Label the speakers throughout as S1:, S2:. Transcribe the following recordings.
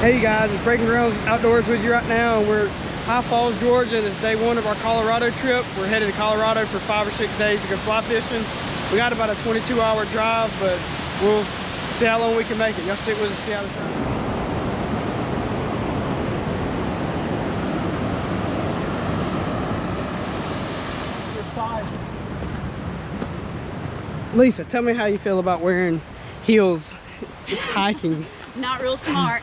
S1: Hey guys, it's Breaking Grounds Outdoors with you right now, and we're High Falls, Georgia. This is day one of our Colorado trip. We're headed to Colorado for 5 or 6 days to go fly fishing. We got about a 22-hour drive, but we'll see how long we can make it. Y'all stick with us, see how this goes. Lisa, tell me how you feel about wearing heels hiking.
S2: Not real smart.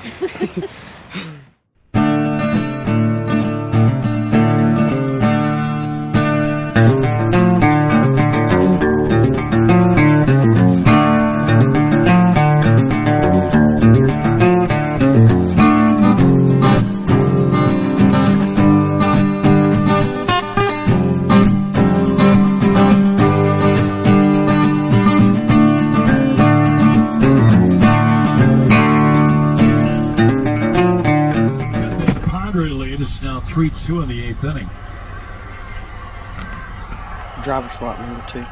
S3: It's now 3-2 in the 8th inning.
S1: Driver swap number 2.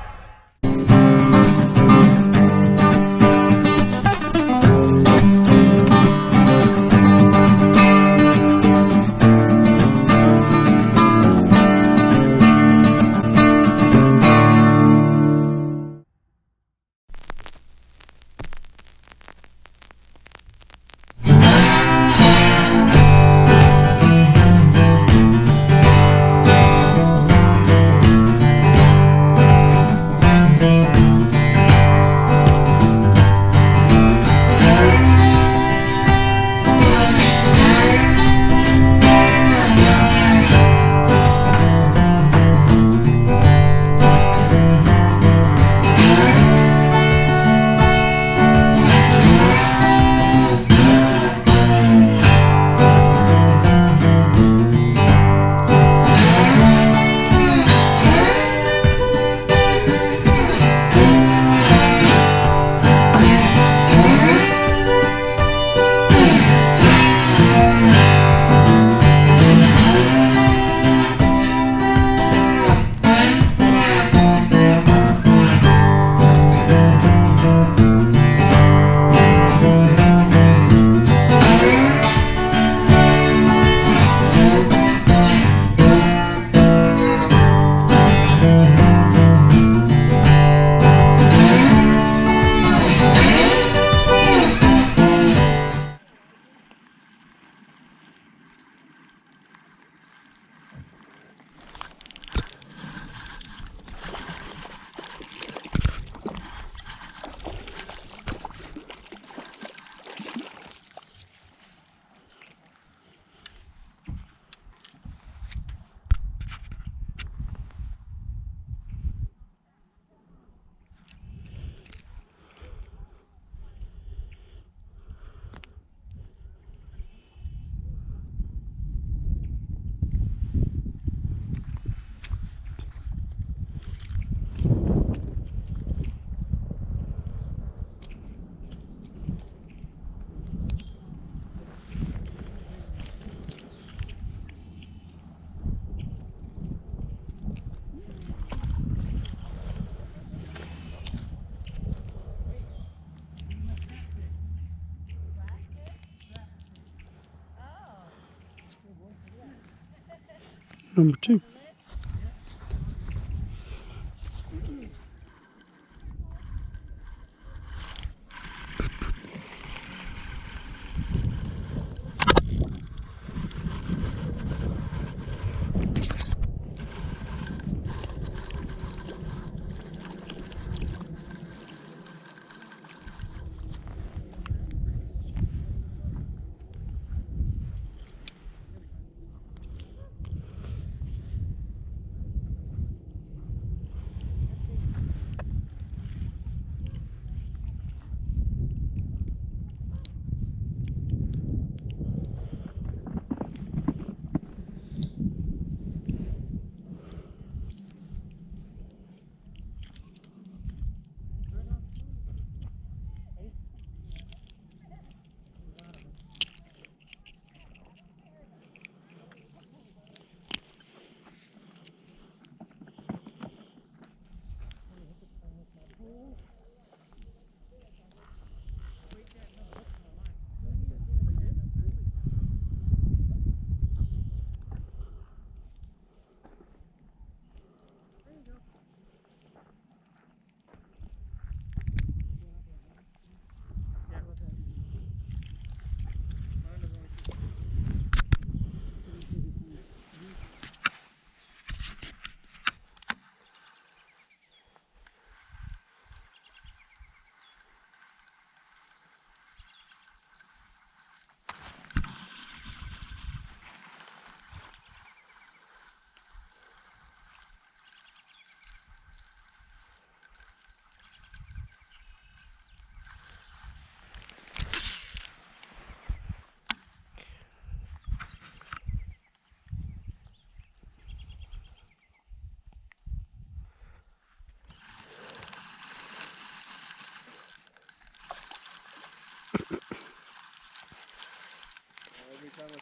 S1: Number 2.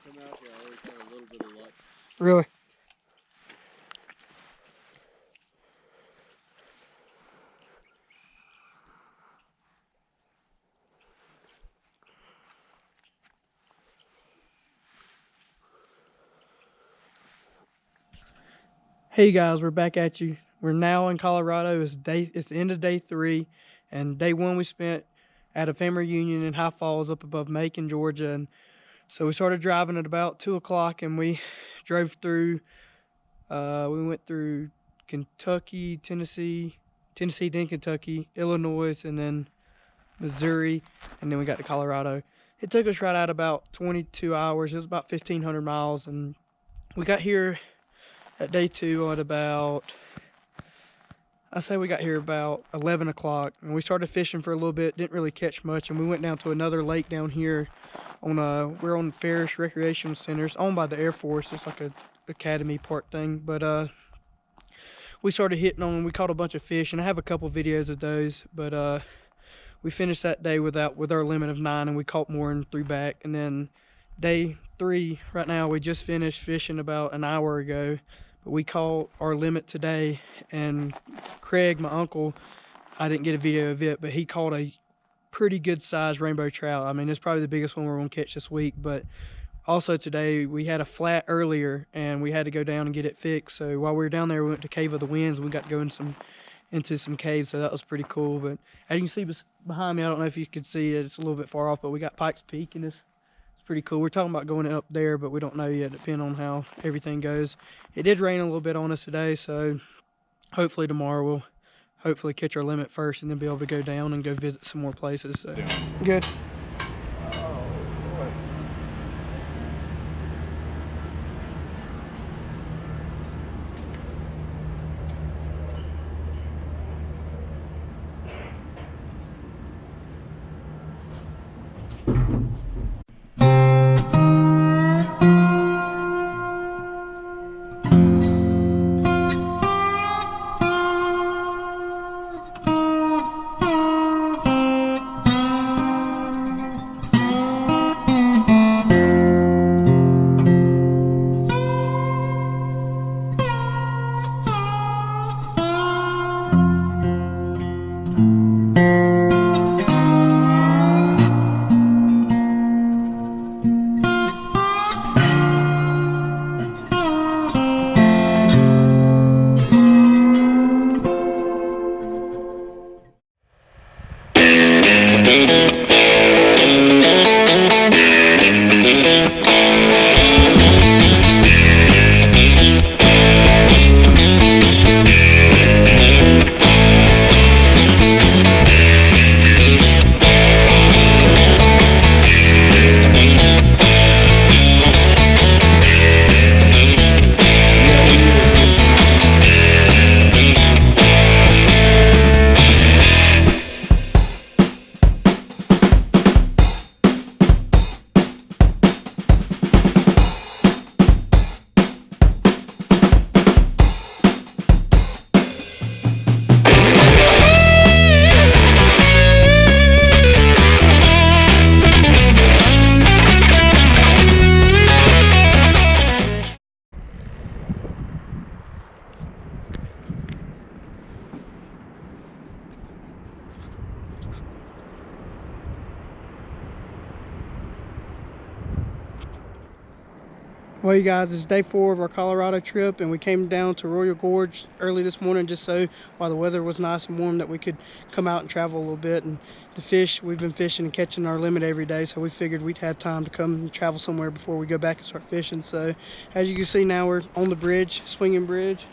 S2: come out here, I always have a little bit of luck.
S1: Really? Hey guys, we're back at you. We're now in Colorado. It's the end of day 3, and day 1 we spent at a family reunion in High Falls up above Macon, Georgia. And so we started driving at about 2 o'clock, and we drove through. We went through Kentucky, Tennessee, then Kentucky, Illinois, and then Missouri, and then we got to Colorado. It took us right at about 22 hours. It was about 1,500 miles, and we got here at day 2 at about, I say we got here about 11 o'clock, and we started fishing for a little bit, didn't really catch much, and we went down to another lake down here on we're on Ferris Recreation Center. It's owned by the Air Force. It's like a academy part thing, but we started hitting on, we caught a bunch of fish, and I have a couple videos of those, but we finished that day with our limit of 9, and we caught more and threw back. And then day 3 right now, we just finished fishing about an hour ago, but we caught our limit today. And Craig, my uncle, I didn't get a video of it, but he caught a pretty good sized rainbow trout. I mean, it's probably the biggest one we're gonna catch this week. But also today we had a flat earlier, and we had to go down and get it fixed. So while we were down there, we went to Cave of the Winds, and we got to go into some caves, so that was pretty cool. But as you can see behind me, I don't know if you can see it, it's a little bit far off, but we got Pikes Peak, and it's pretty cool. We're talking about going up there, but we don't know yet, depending on how everything goes. It did rain a little bit on us today, so hopefully tomorrow we'll hopefully catch our limit first and then be able to go down and go visit some more places. So good. Well, you guys, it's day 4 of our Colorado trip, and we came down to Royal Gorge early this morning just so while the weather was nice and warm that we could come out and travel a little bit. And the fish, we've been fishing and catching our limit every day, so we figured we'd have time to come and travel somewhere before we go back and start fishing. So as you can see now, we're on the bridge, swinging bridge.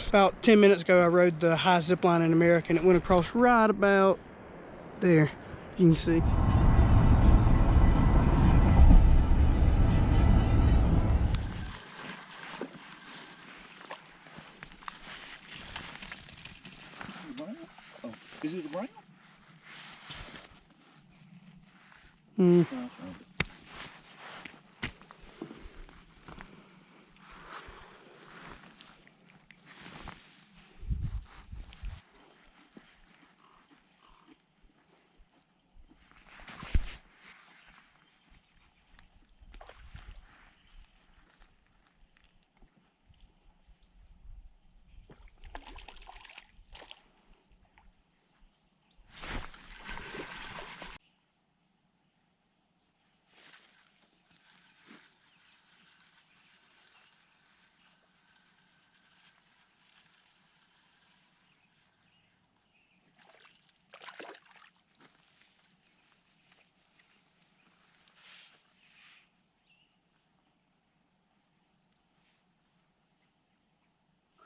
S1: About 10 minutes ago, I rode the highest zip line in America, and it went across right about there, you can see.
S2: Oh, is it a brown?
S1: Mm.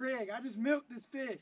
S1: Craig, I just milked this fish.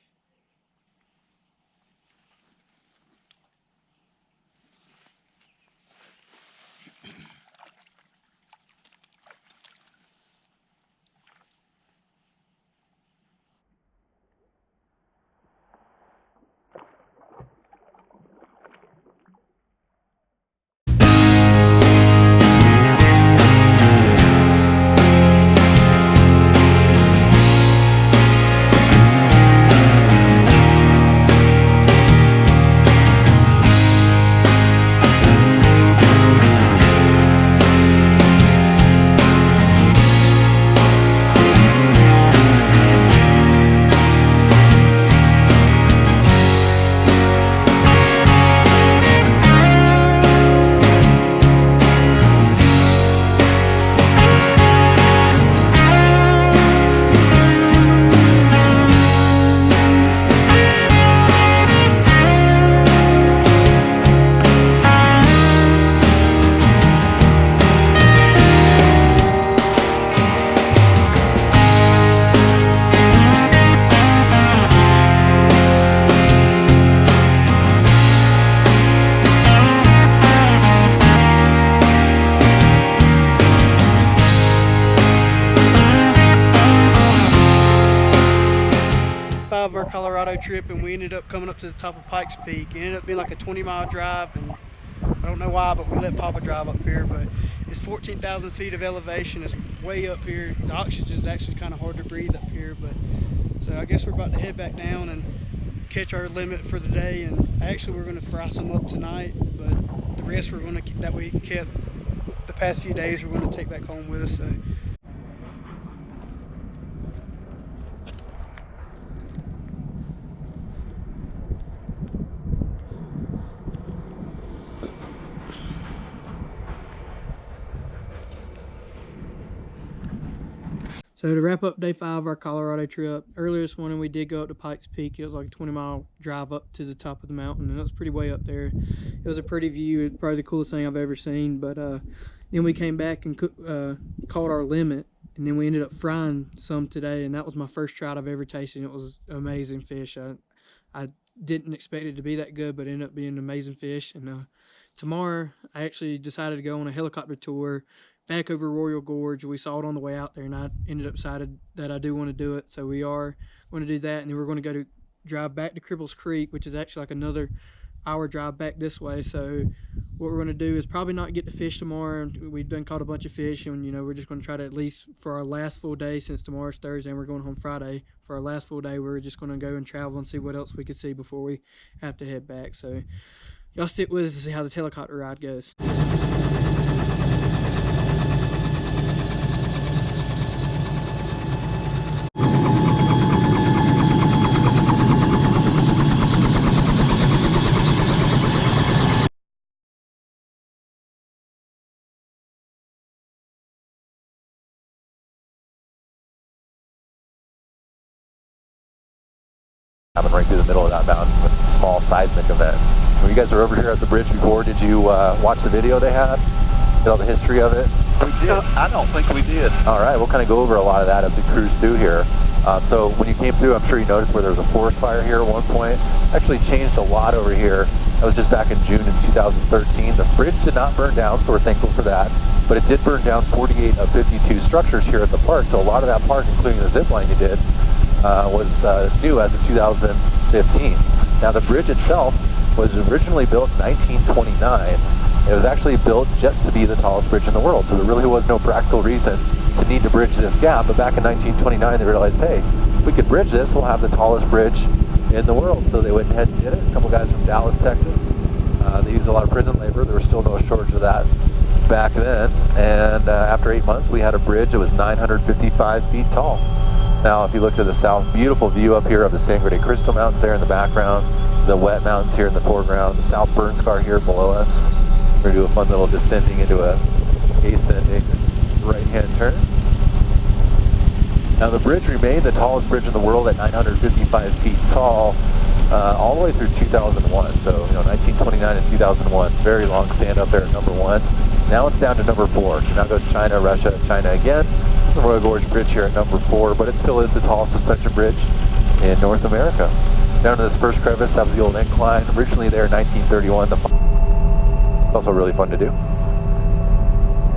S1: Of our Colorado trip, and we ended up coming up to the top of Pikes Peak. It ended up being like a 20-mile drive, and I don't know why, but we let Papa drive up here. But it's 14,000 feet of elevation. It's way up here. The oxygen is actually kind of hard to breathe up here, but so I guess we're about to head back down and catch our limit for the day. And actually we're going to fry some up tonight, but the rest we're going to keep, that we kept the past few days, we're going to take back home with us. So So to wrap up day 5 of our Colorado trip, earlier this morning we did go up to Pikes Peak. It was like a 20-mile drive up to the top of the mountain, and it was pretty way up there. It was a pretty view. It's probably the coolest thing I've ever seen. But then we came back and caught our limit, and then we ended up frying some today, and that was my first trout I've ever tasted. It was an amazing fish. I didn't expect it to be that good, but it ended up being an amazing fish. And tomorrow I actually decided to go on a helicopter tour back over Royal Gorge. We saw it on the way out there, and I ended up decided that I do want to do it. So we are going to do that, and then we're going to drive back to Cripples Creek, which is actually like another hour drive back this way. So what we're going to do is probably not get to fish tomorrow. We've done caught a bunch of fish, and we're just going to try to, at least for our last full day, since tomorrow's Thursday and we're going home Friday, for our last full day we're just going to go and travel and see what else we could see before we have to head back. So y'all stick with us to see how this helicopter ride goes.
S4: Coming right through the middle of that mountain with a small seismic event. When you guys were over here at the bridge before, did you watch the video they had? Get all the history of it?
S2: We did. I don't think we did.
S4: All right, we'll kind of go over a lot of that as we cruise through here. So when you came through, I'm sure you noticed where there was a forest fire here at one point. Actually changed a lot over here. That was just back in June in 2013. The bridge did not burn down, so we're thankful for that. But it did burn down 48 of 52 structures here at the park. So a lot of that park, including the zip line you did, was new as of 2015. Now the bridge itself was originally built in 1929. It was actually built just to be the tallest bridge in the world, so there really was no practical reason to need to bridge this gap. But back in 1929 they realized, hey, if we could bridge this, we'll have the tallest bridge in the world. So they went ahead and did it. A couple guys from Dallas, Texas. They used a lot of prison labor. There was still no shortage of that back then. And after 8 months we had a bridge that was 955 feet tall. Now, if you look to the south, beautiful view up here of the Sangre de Cristo Mountains there in the background, the wet mountains here in the foreground, the South Burn Scar here below us. We're going to do a fun little descending into a ascending right-hand turn. Now, the bridge remained the tallest bridge in the world at 955 feet tall all the way through 2001. So, 1929 and 2001, very long stand up there at number 1. Now it's down to number 4. So now goes China, Russia, China again. the Royal Gorge Bridge here at number 4, but it still is the tallest suspension bridge in North America. Down to this first crevice, that was the old incline. Originally there in 1931. It's also really fun to do.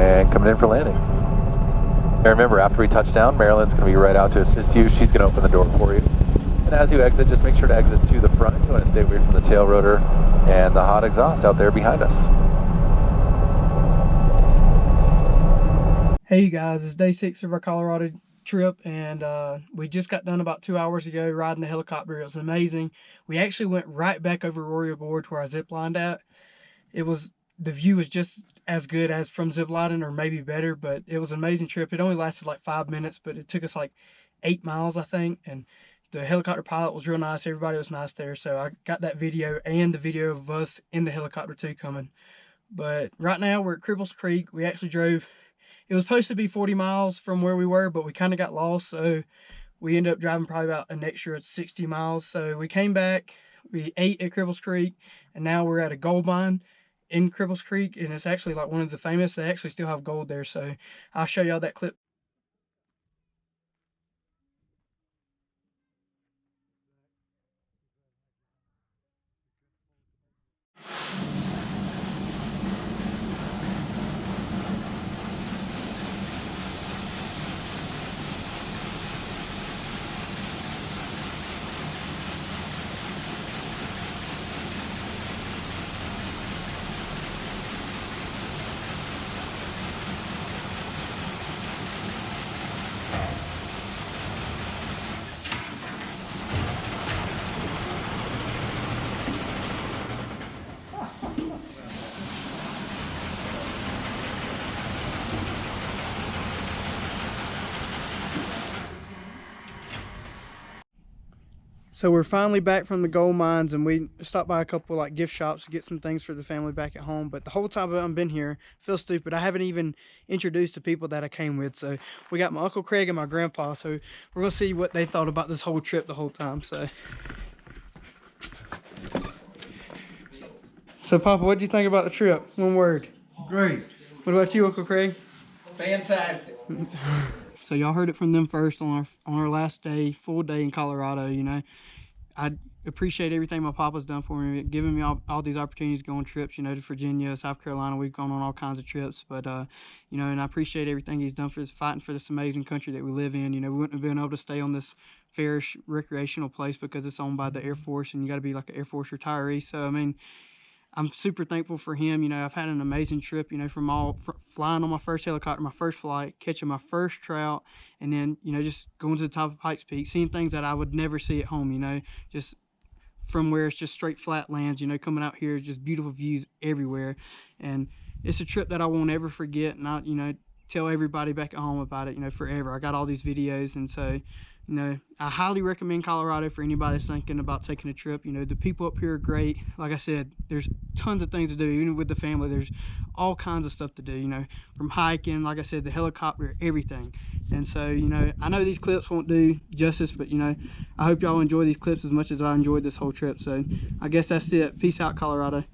S4: And coming in for landing. And remember, after we touch down, Marilyn's going to be right out to assist you. She's going to open the door for you. And as you exit, just make sure to exit to the front. You want to stay away from the tail rotor and the hot exhaust out there behind us.
S1: Hey you guys, it's day 6 of our Colorado trip, and we just got done about 2 hours ago riding the helicopter. It was amazing. We actually went right back over Royal Gorge where I ziplined at. The view was just as good as from ziplining, or maybe better, but it was an amazing trip. It only lasted like 5 minutes, but it took us like 8 miles, I think, and the helicopter pilot was real nice. Everybody was nice there, so I got that video and the video of us in the helicopter too coming. But right now we're at Cripples Creek. We actually drove. It was supposed to be 40 miles from where we were, but we kind of got lost, so we ended up driving probably about an extra 60 miles. So we came back, we ate at Cripples Creek, and now we're at a gold mine in Cripples Creek, and it's actually like one of the famous. They actually still have gold there, so I'll show y'all that clip. So we're finally back from the gold mines, and we stopped by a couple like gift shops to get some things for the family back at home. But the whole time I've been here, I feel stupid, I haven't even introduced the people that I came with. So we got my Uncle Craig and my grandpa, so we're gonna see what they thought about this whole trip the whole time. So Papa, what do you think about the trip? One word.
S5: Great.
S1: What about you, Uncle Craig?
S5: Fantastic.
S1: So y'all heard it from them first on our last day, full day in Colorado. You know, I appreciate everything my papa's done for me, giving me all these opportunities to go on trips, you know, to Virginia, South Carolina. We've gone on all kinds of trips, but, you know, and I appreciate everything he's done for us, fighting for this amazing country that we live in. You know, we wouldn't have been able to stay on this fairish recreational place because it's owned by the Air Force, and you got to be like an Air Force retiree. So, I mean, I'm super thankful for him. You know, I've had an amazing trip, you know, from flying on my first helicopter, my first flight, catching my first trout, and then, you know, just going to the top of Pikes Peak, seeing things that I would never see at home, you know, just from where it's just straight flat lands, you know, coming out here, just beautiful views everywhere. And it's a trip that I won't ever forget, and I, you know, tell everybody back at home about it, you know, forever. I got all these videos, and so, you know, I highly recommend Colorado for anybody that's thinking about taking a trip. You know, the people up here are great. Like I said, there's tons of things to do. Even with the family, there's all kinds of stuff to do, you know, from hiking, like I said, the helicopter, everything. And so, you know, I know these clips won't do justice, but, you know, I hope y'all enjoy these clips as much as I enjoyed this whole trip. So I guess that's it. Peace out, Colorado.